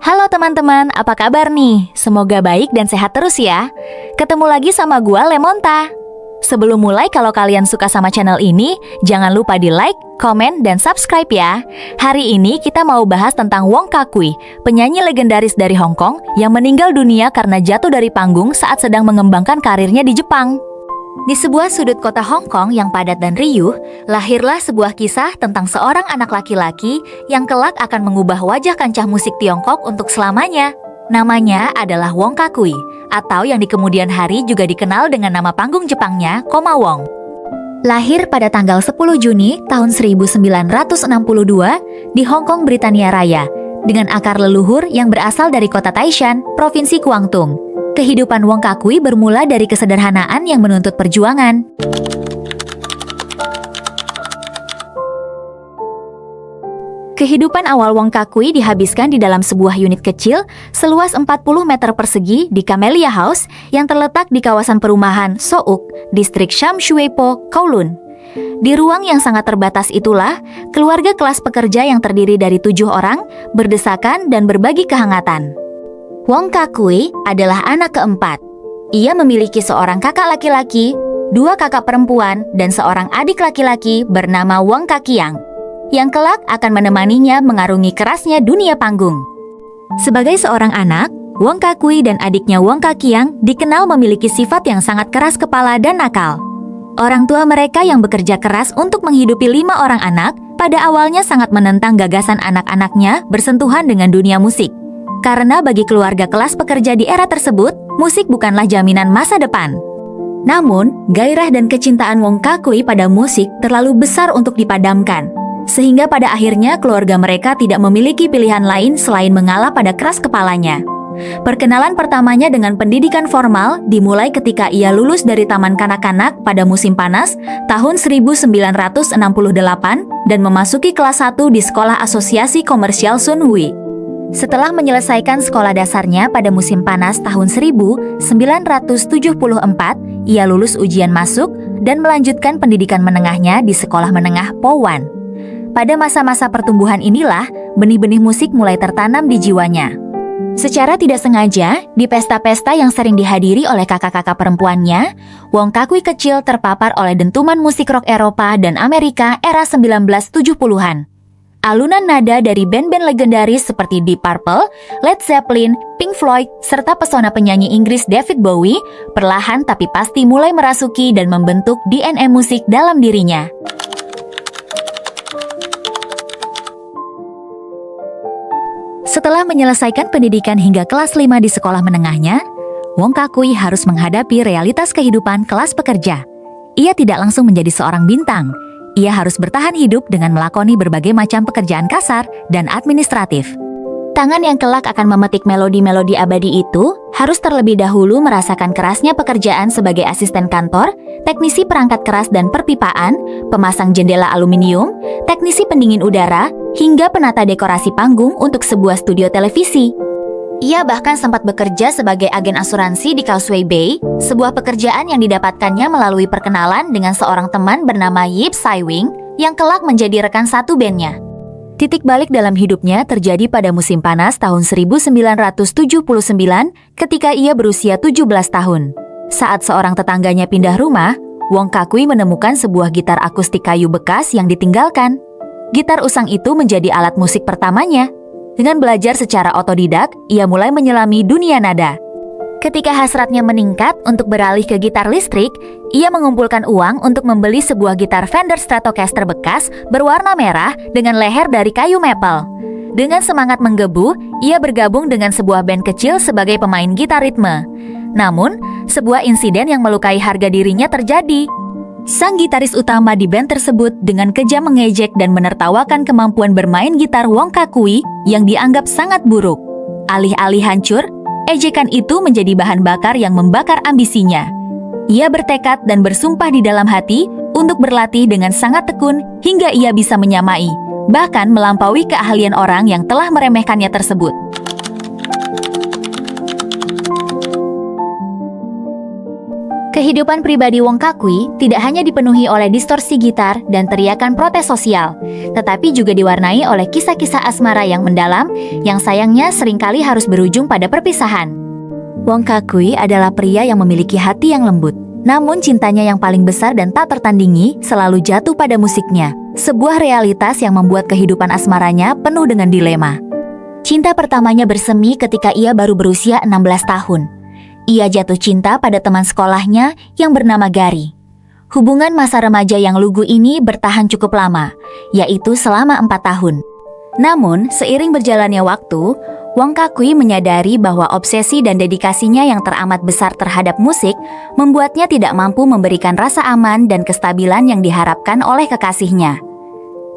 Halo teman-teman, apa kabar nih? Semoga baik dan sehat terus ya. Ketemu lagi sama gua Lemonta. Sebelum mulai, kalau kalian suka sama channel ini, jangan lupa di like, komen, dan subscribe ya. Hari ini kita mau bahas tentang Wong Kar-wai, penyanyi legendaris dari Hong Kong yang meninggal dunia karena jatuh dari panggung saat sedang mengembangkan karirnya di Jepang. Di sebuah sudut kota Hong Kong yang padat dan riuh, lahirlah sebuah kisah tentang seorang anak laki-laki yang kelak akan mengubah wajah kancah musik Tiongkok untuk selamanya. Namanya adalah Wong Kar-wai, atau yang di kemudian hari juga dikenal dengan nama panggung Jepangnya, Koma Wong. Lahir pada tanggal 10 Juni tahun 1962 di Hong Kong, Britania Raya, dengan akar leluhur yang berasal dari kota Taishan, Provinsi Guangdong. Kehidupan Wong Kar-wai bermula dari kesederhanaan yang menuntut perjuangan. Kehidupan awal Wong Kar-wai dihabiskan di dalam sebuah unit kecil seluas 40 meter persegi di Camellia House yang terletak di kawasan perumahan So-uk, distrik Sham Shui Po, Kowloon. Di ruang yang sangat terbatas itulah, keluarga kelas pekerja yang terdiri dari 7 orang berdesakan dan berbagi kehangatan. Wong Kar-wai adalah anak keempat. Ia memiliki seorang kakak laki-laki, 2 kakak perempuan, dan seorang adik laki-laki bernama Wong Kar-kyang, yang kelak akan menemaninya mengarungi kerasnya dunia panggung. Sebagai seorang anak, Wong Kar-wai dan adiknya Wong Kar-kyang dikenal memiliki sifat yang sangat keras kepala dan nakal. Orang tua mereka yang bekerja keras untuk menghidupi 5 orang anak, pada awalnya sangat menentang gagasan anak-anaknya bersentuhan dengan dunia musik. Karena bagi keluarga kelas pekerja di era tersebut, musik bukanlah jaminan masa depan. Namun, gairah dan kecintaan Wong Kar-wai pada musik terlalu besar untuk dipadamkan. Sehingga pada akhirnya keluarga mereka tidak memiliki pilihan lain selain mengalah pada keras kepalanya. Perkenalan pertamanya dengan pendidikan formal dimulai ketika ia lulus dari Taman Kanak-kanak pada musim panas tahun 1968 dan memasuki kelas 1 di Sekolah Asosiasi Komersial Sun Hui. Setelah menyelesaikan sekolah dasarnya pada musim panas tahun 1974, ia lulus ujian masuk dan melanjutkan pendidikan menengahnya di Sekolah Menengah Po Wan. Pada masa-masa pertumbuhan inilah, benih-benih musik mulai tertanam di jiwanya. Secara tidak sengaja, di pesta-pesta yang sering dihadiri oleh kakak-kakak perempuannya, Wong Kar-wai kecil terpapar oleh dentuman musik rock Eropa dan Amerika era 1970-an. Alunan nada dari band-band legendaris seperti Deep Purple, Led Zeppelin, Pink Floyd, serta pesona penyanyi Inggris David Bowie, perlahan tapi pasti mulai merasuki dan membentuk DNA musik dalam dirinya. Setelah menyelesaikan pendidikan hingga kelas 5 di sekolah menengahnya, Wong Kar-wai harus menghadapi realitas kehidupan kelas pekerja. Ia tidak langsung menjadi seorang bintang. Ia harus bertahan hidup dengan melakoni berbagai macam pekerjaan kasar dan administratif. Tangan yang kelak akan memetik melodi-melodi abadi itu harus terlebih dahulu merasakan kerasnya pekerjaan sebagai asisten kantor, teknisi perangkat keras dan perpipaan, pemasang jendela aluminium, teknisi pendingin udara, hingga penata dekorasi panggung untuk sebuah studio televisi. Ia bahkan sempat bekerja sebagai agen asuransi di Causeway Bay, sebuah pekerjaan yang didapatkannya melalui perkenalan dengan seorang teman bernama Yip Sai-wing yang kelak menjadi rekan satu bandnya. Titik balik dalam hidupnya terjadi pada musim panas tahun 1979 ketika ia berusia 17 tahun. Saat seorang tetangganya pindah rumah, Wong Kar-wai menemukan sebuah gitar akustik kayu bekas yang ditinggalkan. Gitar usang itu menjadi alat musik pertamanya. Dengan belajar secara otodidak, ia mulai menyelami dunia nada. Ketika hasratnya meningkat untuk beralih ke gitar listrik, ia mengumpulkan uang untuk membeli sebuah gitar Fender Stratocaster bekas berwarna merah dengan leher dari kayu maple. Dengan semangat menggebu, ia bergabung dengan sebuah band kecil sebagai pemain gitar ritme. Namun, sebuah insiden yang melukai harga dirinya terjadi. Sang gitaris utama di band tersebut dengan kejam mengejek dan menertawakan kemampuan bermain gitar Wong Kar-wai yang dianggap sangat buruk. Alih-alih hancur, ejekan itu menjadi bahan bakar yang membakar ambisinya. Ia bertekad dan bersumpah di dalam hati untuk berlatih dengan sangat tekun hingga ia bisa menyamai, bahkan melampaui keahlian orang yang telah meremehkannya tersebut. Kehidupan pribadi Wong Kak-kui tidak hanya dipenuhi oleh distorsi gitar dan teriakan protes sosial, tetapi juga diwarnai oleh kisah-kisah asmara yang mendalam, yang sayangnya seringkali harus berujung pada perpisahan. Wong Kak-kui adalah pria yang memiliki hati yang lembut, namun cintanya yang paling besar dan tak tertandingi selalu jatuh pada musiknya, sebuah realitas yang membuat kehidupan asmaranya penuh dengan dilema. Cinta pertamanya bersemi ketika ia baru berusia 16 tahun. Ia jatuh cinta pada teman sekolahnya yang bernama Gary. Hubungan masa remaja yang lugu ini bertahan cukup lama, yaitu selama 4 tahun. Namun, seiring berjalannya waktu, Wong Kak-kui menyadari bahwa obsesi dan dedikasinya yang teramat besar terhadap musik membuatnya tidak mampu memberikan rasa aman dan kestabilan yang diharapkan oleh kekasihnya.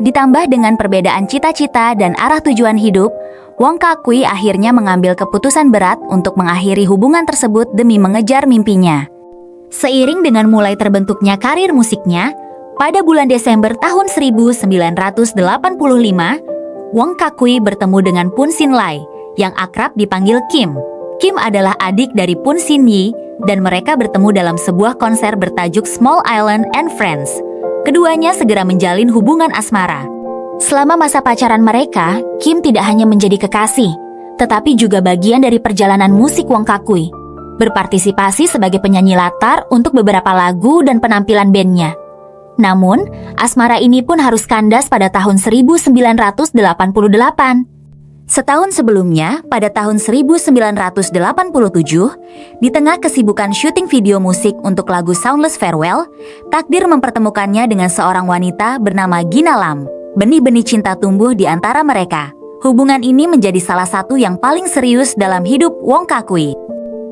Ditambah dengan perbedaan cita-cita dan arah tujuan hidup, Wong Kak-kui akhirnya mengambil keputusan berat untuk mengakhiri hubungan tersebut demi mengejar mimpinya. Seiring dengan mulai terbentuknya karir musiknya, pada bulan Desember tahun 1985, Wong Kak-kui bertemu dengan Pun Sin Lai, yang akrab dipanggil Kim. Kim adalah adik dari Pun Sin Yi, dan mereka bertemu dalam sebuah konser bertajuk Small Island and Friends. Keduanya segera menjalin hubungan asmara. Selama masa pacaran mereka, Kim tidak hanya menjadi kekasih, tetapi juga bagian dari perjalanan musik Wong Kak-kui, berpartisipasi sebagai penyanyi latar untuk beberapa lagu dan penampilan bandnya. Namun, asmara ini pun harus kandas pada tahun 1988. Setahun sebelumnya, pada tahun 1987, di tengah kesibukan syuting video musik untuk lagu Soundless Farewell, takdir mempertemukannya dengan seorang wanita bernama Gina Lam. Benih-benih cinta tumbuh di antara mereka. Hubungan ini menjadi salah satu yang paling serius dalam hidup Wong Kak-kui.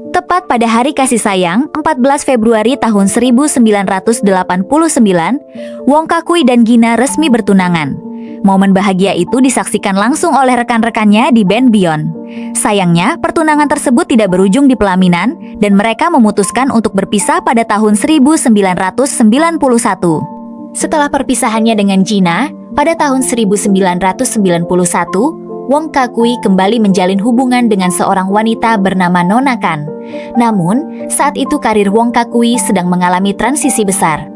Tepat pada hari kasih sayang, 14 Februari tahun 1989, Wong Kak-kui dan Gina resmi bertunangan. Momen bahagia itu disaksikan langsung oleh rekan-rekannya di band Beyond. Sayangnya, pertunangan tersebut tidak berujung di pelaminan, dan mereka memutuskan untuk berpisah pada tahun 1991. Setelah perpisahannya dengan Gina, pada tahun 1991, Wong Kak-kui kembali menjalin hubungan dengan seorang wanita bernama Nona Kan. Namun, saat itu karir Wong Kak-kui sedang mengalami transisi besar.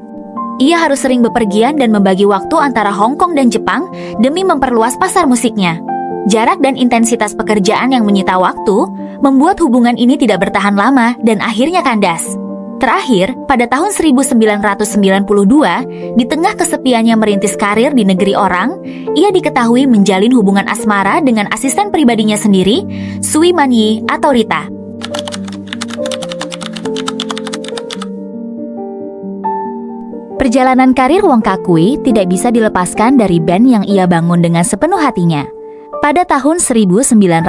Ia harus sering bepergian dan membagi waktu antara Hong Kong dan Jepang demi memperluas pasar musiknya. Jarak dan intensitas pekerjaan yang menyita waktu membuat hubungan ini tidak bertahan lama dan akhirnya kandas. Terakhir, pada tahun 1992, di tengah kesepiannya merintis karir di negeri orang, ia diketahui menjalin hubungan asmara dengan asisten pribadinya sendiri, Sui Man-yi atau Rita. Perjalanan karir Wong Kak-kui tidak bisa dilepaskan dari band yang ia bangun dengan sepenuh hatinya. Pada tahun 1981,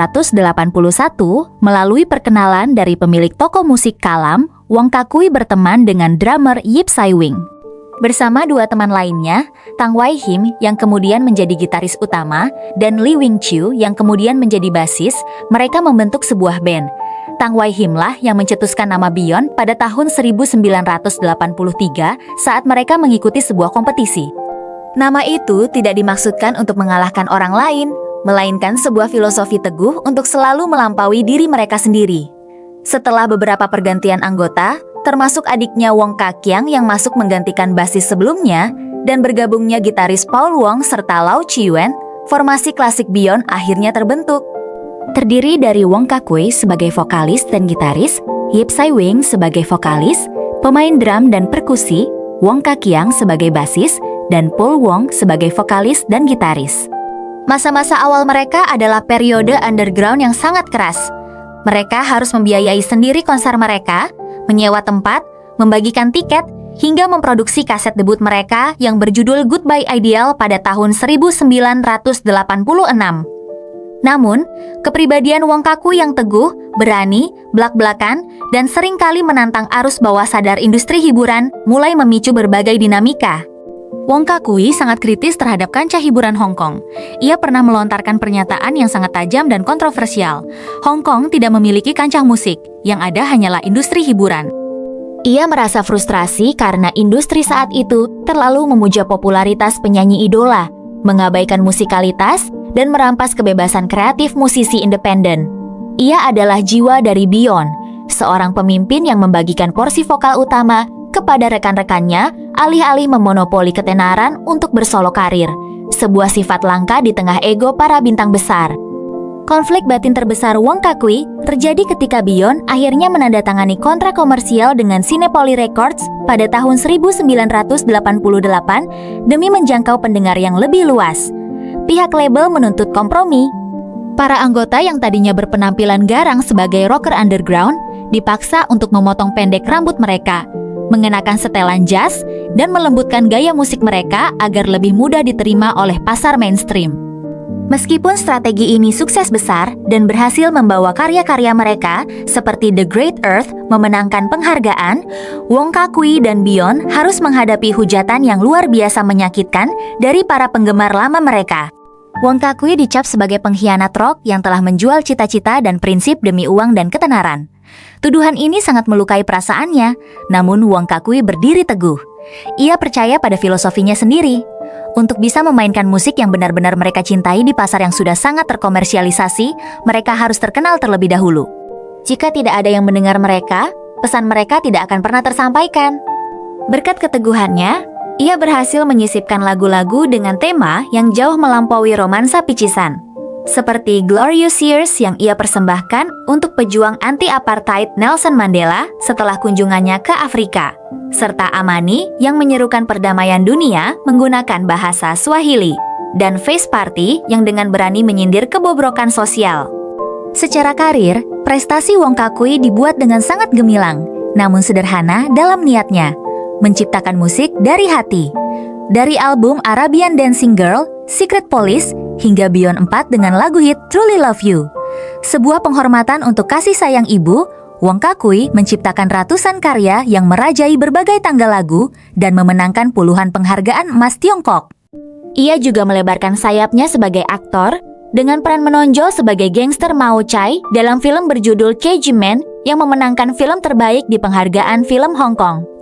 melalui perkenalan dari pemilik toko musik Kalam, Wong Kak-kui berteman dengan drummer Yip Sai-wing. Bersama dua teman lainnya, Tang Wai-him yang kemudian menjadi gitaris utama, dan Lee Wing-chiu yang kemudian menjadi basis, mereka membentuk sebuah band. Tang Wai-him lah yang mencetuskan nama Beyond pada tahun 1983 saat mereka mengikuti sebuah kompetisi. Nama itu tidak dimaksudkan untuk mengalahkan orang lain, melainkan sebuah filosofi teguh untuk selalu melampaui diri mereka sendiri. Setelah beberapa pergantian anggota, termasuk adiknya Wong Kak-kyang yang masuk menggantikan basis sebelumnya, dan bergabungnya gitaris Paul Wong serta Lau Chi-yuen, formasi klasik Beyond akhirnya terbentuk. Terdiri dari Wong Kak-kui sebagai vokalis dan gitaris, Yip Sai-wing sebagai vokalis, pemain drum dan perkusi, Wong Kak-kyang sebagai basis, dan Paul Wong sebagai vokalis dan gitaris. Masa-masa awal mereka adalah periode underground yang sangat keras. Mereka harus membiayai sendiri konser mereka, menyewa tempat, membagikan tiket, hingga memproduksi kaset debut mereka yang berjudul Goodbye Ideal pada tahun 1986. Namun, kepribadian Wong Kak-kui yang teguh, berani, belak-belakan, dan seringkali menantang arus bawah sadar industri hiburan mulai memicu berbagai dinamika. Wong Kak-kui sangat kritis terhadap kancah hiburan Hong Kong. Ia pernah melontarkan pernyataan yang sangat tajam dan kontroversial. Hong Kong tidak memiliki kancah musik, yang ada hanyalah industri hiburan. Ia merasa frustrasi karena industri saat itu terlalu memuja popularitas penyanyi idola, mengabaikan musikalitas, dan merampas kebebasan kreatif musisi independen. Ia adalah jiwa dari Beyond, seorang pemimpin yang membagikan porsi vokal utama kepada rekan-rekannya alih-alih memonopoli ketenaran untuk bersolo karir. Sebuah sifat langka di tengah ego para bintang besar. Konflik batin terbesar Wong Kak-kui terjadi ketika Beyond akhirnya menandatangani kontrak komersial dengan Cinepoly Records pada tahun 1988 demi menjangkau pendengar yang lebih luas. Pihak label menuntut kompromi. Para anggota yang tadinya berpenampilan garang sebagai rocker underground dipaksa untuk memotong pendek rambut mereka, mengenakan setelan jas, dan melembutkan gaya musik mereka agar lebih mudah diterima oleh pasar mainstream. Meskipun strategi ini sukses besar dan berhasil membawa karya-karya mereka seperti The Great Earth memenangkan penghargaan, Wong Kak-kui dan Beyond harus menghadapi hujatan yang luar biasa menyakitkan dari para penggemar lama mereka. Wong Kak-kui dicap sebagai pengkhianat rock yang telah menjual cita-cita dan prinsip demi uang dan ketenaran. Tuduhan ini sangat melukai perasaannya, namun Wong Kak-kui berdiri teguh. Ia percaya pada filosofinya sendiri. Untuk bisa memainkan musik yang benar-benar mereka cintai di pasar yang sudah sangat terkomersialisasi, mereka harus terkenal terlebih dahulu. Jika tidak ada yang mendengar mereka, pesan mereka tidak akan pernah tersampaikan. Berkat keteguhannya, ia berhasil menyisipkan lagu-lagu dengan tema yang jauh melampaui romansa picisan. Seperti Glorious Years yang ia persembahkan untuk pejuang anti-apartheid Nelson Mandela setelah kunjungannya ke Afrika, serta Amani yang menyerukan perdamaian dunia menggunakan bahasa Swahili, dan Face Party yang dengan berani menyindir kebobrokan sosial. Secara karir, prestasi Wong Kak-kui dibuat dengan sangat gemilang, namun sederhana dalam niatnya, menciptakan musik dari hati. Dari album Arabian Dancing Girl, Secret Police, hingga Beyond 4 dengan lagu hit Truly Love You. Sebuah penghormatan untuk kasih sayang ibu, Wong Kak-kui menciptakan ratusan karya yang merajai berbagai tangga lagu dan memenangkan puluhan penghargaan emas Tiongkok. Ia juga melebarkan sayapnya sebagai aktor dengan peran menonjol sebagai gangster Mao Chai dalam film berjudul Cage Man yang memenangkan film terbaik di penghargaan film Hong Kong.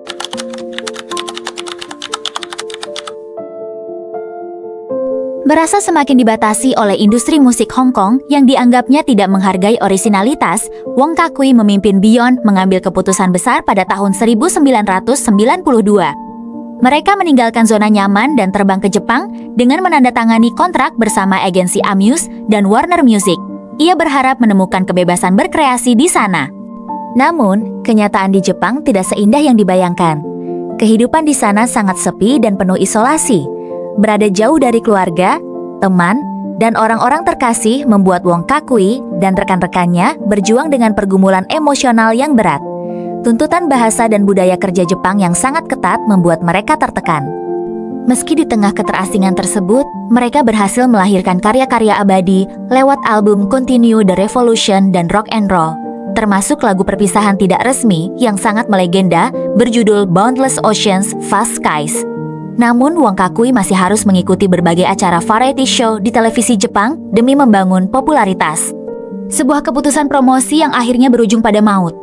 Merasa semakin dibatasi oleh industri musik Hong Kong yang dianggapnya tidak menghargai orisinalitas, Wong Kak-kui memimpin Beyond mengambil keputusan besar pada tahun 1992. Mereka meninggalkan zona nyaman dan terbang ke Jepang dengan menandatangani kontrak bersama agensi Amuse dan Warner Music. Ia berharap menemukan kebebasan berkreasi di sana. Namun, kenyataan di Jepang tidak seindah yang dibayangkan. Kehidupan di sana sangat sepi dan penuh isolasi. Berada jauh dari keluarga, teman, dan orang-orang terkasih membuat Wong Kak-kui dan rekan-rekannya berjuang dengan pergumulan emosional yang berat. Tuntutan bahasa dan budaya kerja Jepang yang sangat ketat membuat mereka tertekan. Meski di tengah keterasingan tersebut, mereka berhasil melahirkan karya-karya abadi lewat album Continue the Revolution dan Rock and Roll, termasuk lagu perpisahan tidak resmi yang sangat melegenda berjudul Boundless Oceans, Vast Skies. Namun, Wong Kak-kui masih harus mengikuti berbagai acara variety show di televisi Jepang demi membangun popularitas. Sebuah keputusan promosi yang akhirnya berujung pada maut.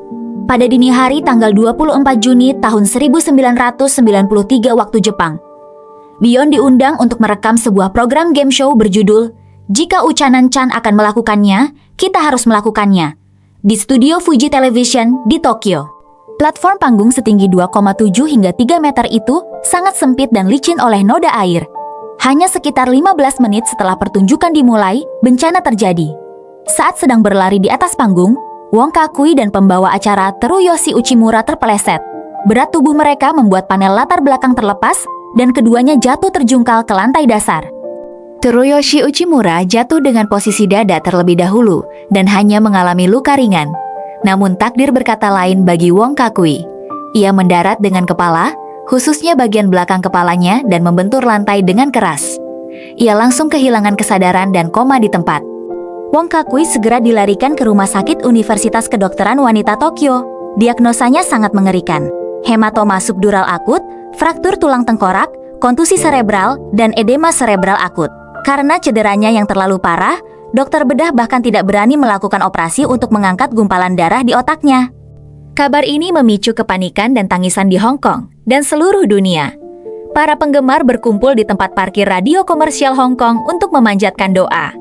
Pada dini hari tanggal 24 Juni tahun 1993 waktu Jepang, Beyond diundang untuk merekam sebuah program game show berjudul Jika Uchanan-chan akan melakukannya, kita harus melakukannya, di studio Fuji Television di Tokyo. Platform panggung setinggi 2,7 hingga 3 meter itu sangat sempit dan licin oleh noda air. Hanya sekitar 15 menit setelah pertunjukan dimulai, bencana terjadi. Saat sedang berlari di atas panggung, Wong Kak-kui dan pembawa acara Teruyoshi Uchimura terpeleset. Berat tubuh mereka membuat panel latar belakang terlepas dan keduanya jatuh terjungkal ke lantai dasar. Teruyoshi Uchimura jatuh dengan posisi dada terlebih dahulu dan hanya mengalami luka ringan. Namun takdir berkata lain bagi Wong Kak-kui. Ia mendarat dengan kepala, khususnya bagian belakang kepalanya, dan membentur lantai dengan keras. Ia langsung kehilangan kesadaran dan koma di tempat. Wong Kak-kui segera dilarikan ke Rumah Sakit Universitas Kedokteran Wanita Tokyo. Diagnosanya sangat mengerikan. Hematoma subdural akut, fraktur tulang tengkorak, kontusi serebral, dan edema serebral akut. Karena cederanya yang terlalu parah, dokter bedah bahkan tidak berani melakukan operasi untuk mengangkat gumpalan darah di otaknya. Kabar ini memicu kepanikan dan tangisan di Hong Kong dan seluruh dunia. Para penggemar berkumpul di tempat parkir radio komersial Hong Kong untuk memanjatkan doa.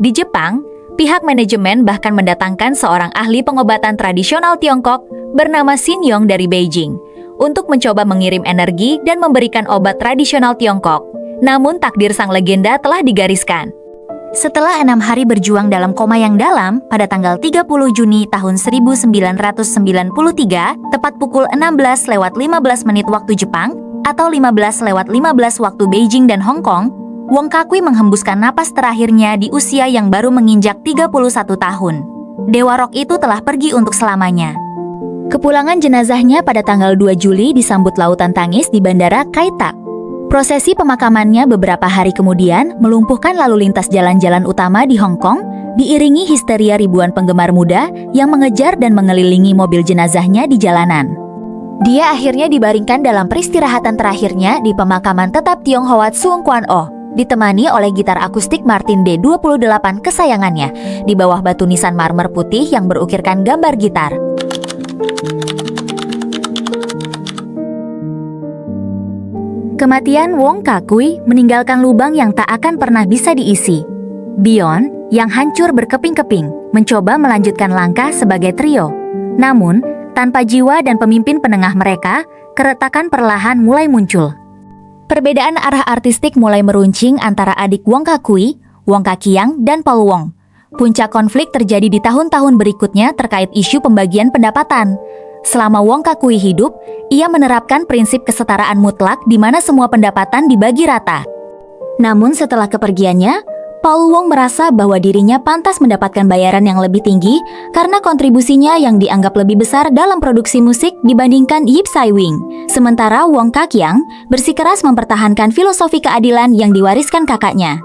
Di Jepang, Pihak manajemen bahkan mendatangkan seorang ahli pengobatan tradisional Tiongkok bernama Xin Yong dari Beijing untuk mencoba mengirim energi dan memberikan obat tradisional Tiongkok. Namun takdir sang legenda telah digariskan. Setelah 6 hari berjuang dalam koma yang dalam, pada tanggal 30 Juni tahun 1993, tepat pukul 16:15 waktu Jepang, atau 15:15 waktu Beijing dan Hong Kong, Wong Kakui menghembuskan napas terakhirnya di usia yang baru menginjak 31 tahun. Dewa Rock itu telah pergi untuk selamanya. Kepulangan jenazahnya pada tanggal 2 Juli disambut lautan tangis di Bandara Kai Tak. Prosesi pemakamannya beberapa hari kemudian melumpuhkan lalu lintas jalan-jalan utama di Hong Kong, diiringi histeria ribuan penggemar muda yang mengejar dan mengelilingi mobil jenazahnya di jalanan. Dia akhirnya dibaringkan dalam peristirahatan terakhirnya di pemakaman tetap Tionghoa Suong Kwan O, ditemani oleh gitar akustik Martin D28 kesayangannya, di bawah batu nisan marmer putih yang berukirkan gambar gitar. Kematian Wong Kakui meninggalkan lubang yang tak akan pernah bisa diisi. Beyond, yang hancur berkeping-keping, mencoba melanjutkan langkah sebagai trio. Namun, tanpa jiwa dan pemimpin penengah mereka, keretakan perlahan mulai muncul. Perbedaan arah artistik mulai meruncing antara adik Wong Kakui, Wong Kakiang, dan Paul Wong. Puncak konflik terjadi di tahun-tahun berikutnya terkait isu pembagian pendapatan. Selama Wong Kakui hidup, ia menerapkan prinsip kesetaraan mutlak di mana semua pendapatan dibagi rata. Namun setelah kepergiannya, Paul Wong merasa bahwa dirinya pantas mendapatkan bayaran yang lebih tinggi karena kontribusinya yang dianggap lebih besar dalam produksi musik dibandingkan Yip Sai Wing. Sementara Wong Kakiang bersikeras mempertahankan filosofi keadilan yang diwariskan kakaknya.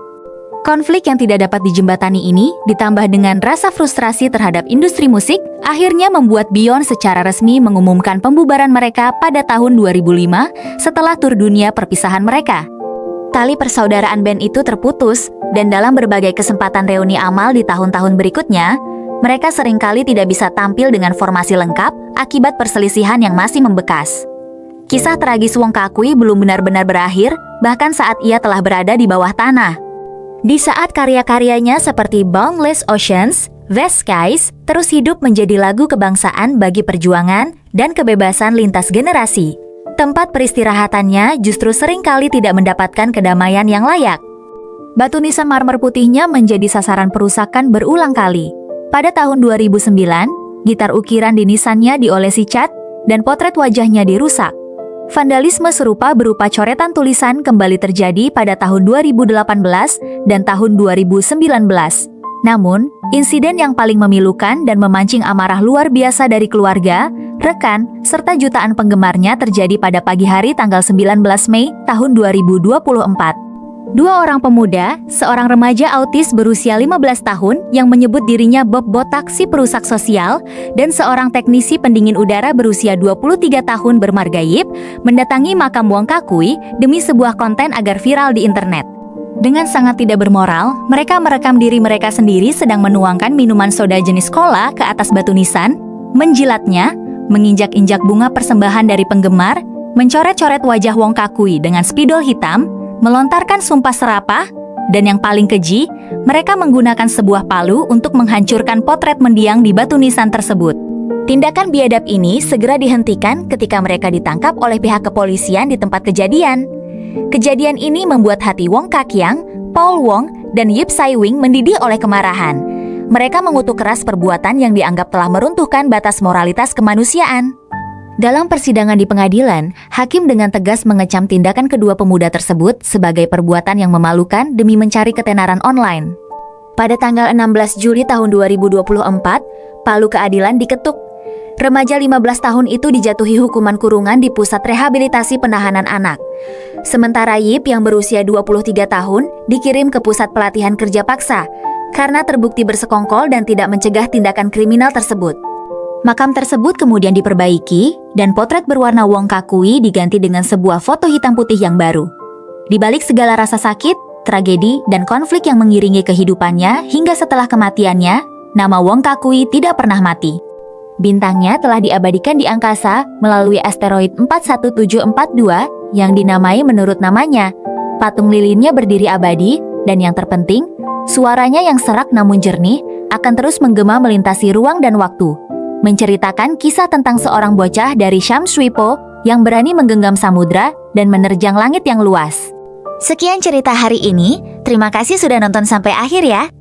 Konflik yang tidak dapat dijembatani ini, ditambah dengan rasa frustrasi terhadap industri musik, akhirnya membuat Beyond secara resmi mengumumkan pembubaran mereka pada tahun 2005 setelah tur dunia perpisahan mereka. Tali persaudaraan band itu terputus, dan dalam berbagai kesempatan reuni amal di tahun-tahun berikutnya, mereka seringkali tidak bisa tampil dengan formasi lengkap akibat perselisihan yang masih membekas. Kisah tragis Wong Kakui belum benar-benar berakhir, bahkan saat ia telah berada di bawah tanah. Di saat karya-karyanya seperti Boundless Oceans, Vast Skies terus hidup menjadi lagu kebangsaan bagi perjuangan dan kebebasan lintas generasi. Tempat peristirahatannya justru seringkali tidak mendapatkan kedamaian yang layak. Batu nisan marmer putihnya menjadi sasaran perusakan berulang kali. Pada tahun 2009, gitar ukiran di nisannya diolesi cat dan potret wajahnya dirusak. Vandalisme serupa berupa coretan tulisan kembali terjadi pada tahun 2018 dan tahun 2019. Namun, insiden yang paling memilukan dan memancing amarah luar biasa dari keluarga, rekan, serta jutaan penggemarnya terjadi pada pagi hari tanggal 19 Mei tahun 2024. Dua orang pemuda, seorang remaja autis berusia 15 tahun yang menyebut dirinya Bob Botak si perusak sosial, dan seorang teknisi pendingin udara berusia 23 tahun bermarga Yip, mendatangi makam Wong Kakui demi sebuah konten agar viral di internet. Dengan sangat tidak bermoral, mereka merekam diri mereka sendiri sedang menuangkan minuman soda jenis cola ke atas batu nisan, menjilatnya, menginjak-injak bunga persembahan dari penggemar, mencoret-coret wajah Wong Kakui dengan spidol hitam, melontarkan sumpah serapah, dan yang paling keji, mereka menggunakan sebuah palu untuk menghancurkan potret mendiang di batu nisan tersebut. Tindakan biadab ini segera dihentikan ketika mereka ditangkap oleh pihak kepolisian di tempat kejadian. Kejadian ini membuat hati Wong Kakiang, Paul Wong, dan Yip Sai Wing mendidih oleh kemarahan. Mereka mengutuk keras perbuatan yang dianggap telah meruntuhkan batas moralitas kemanusiaan. Dalam persidangan di pengadilan, hakim dengan tegas mengecam tindakan kedua pemuda tersebut sebagai perbuatan yang memalukan demi mencari ketenaran online. Pada tanggal 16 Juli tahun 2024, palu keadilan diketuk. Remaja 15 tahun itu dijatuhi hukuman kurungan di Pusat Rehabilitasi Penahanan Anak. Sementara Yip yang berusia 23 tahun dikirim ke Pusat Pelatihan Kerja Paksa karena terbukti bersekongkol dan tidak mencegah tindakan kriminal tersebut. Makam tersebut kemudian diperbaiki dan potret berwarna Wong Kakui diganti dengan sebuah foto hitam putih yang baru. Di balik segala rasa sakit, tragedi, dan konflik yang mengiringi kehidupannya hingga setelah kematiannya, nama Wong Kakui tidak pernah mati. Bintangnya telah diabadikan di angkasa melalui asteroid 41742 yang dinamai menurut namanya. Patung lilinnya berdiri abadi, dan yang terpenting, suaranya yang serak namun jernih akan terus menggema melintasi ruang dan waktu, menceritakan kisah tentang seorang bocah dari Sham Shui Po yang berani menggenggam samudra dan menerjang langit yang luas. Sekian cerita hari ini, terima kasih sudah nonton sampai akhir ya.